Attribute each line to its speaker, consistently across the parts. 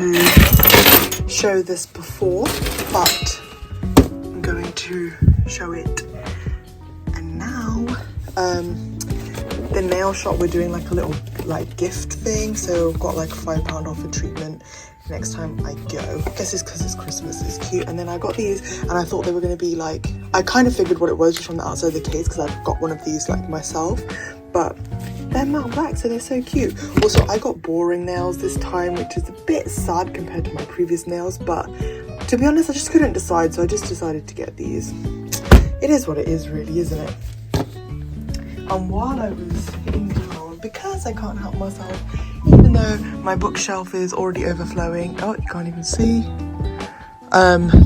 Speaker 1: to show this before, but I'm going to show it. And now, the nail shop, we're doing like a little like gift thing, so I've got like £5 off a treatment next time I go. I guess it's because it's Christmas, it's cute. And then I got these and I thought they were going to be like, I kind of figured what it was just from the outside of the case because I've got one of these like myself, but they're matte black, so they're so cute. Also, I got boring nails this time, which is a bit sad compared to my previous nails, but to be honest, I just couldn't decide, so I just decided to get these. It is what it is really, isn't it? And while I was in town, because I can't help myself, even though my bookshelf is already overflowing, oh, you can't even see,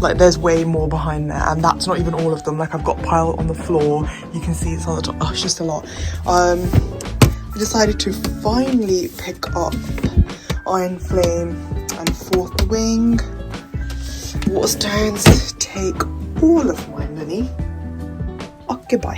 Speaker 1: like there's way more behind there, and that's not even all of them. Like I've got pile on the floor, you can see it's on the top. Oh, it's just a lot. I decided to finally pick up Iron Flame and Fourth Wing. Waterstones take all of my money. Oh, goodbye.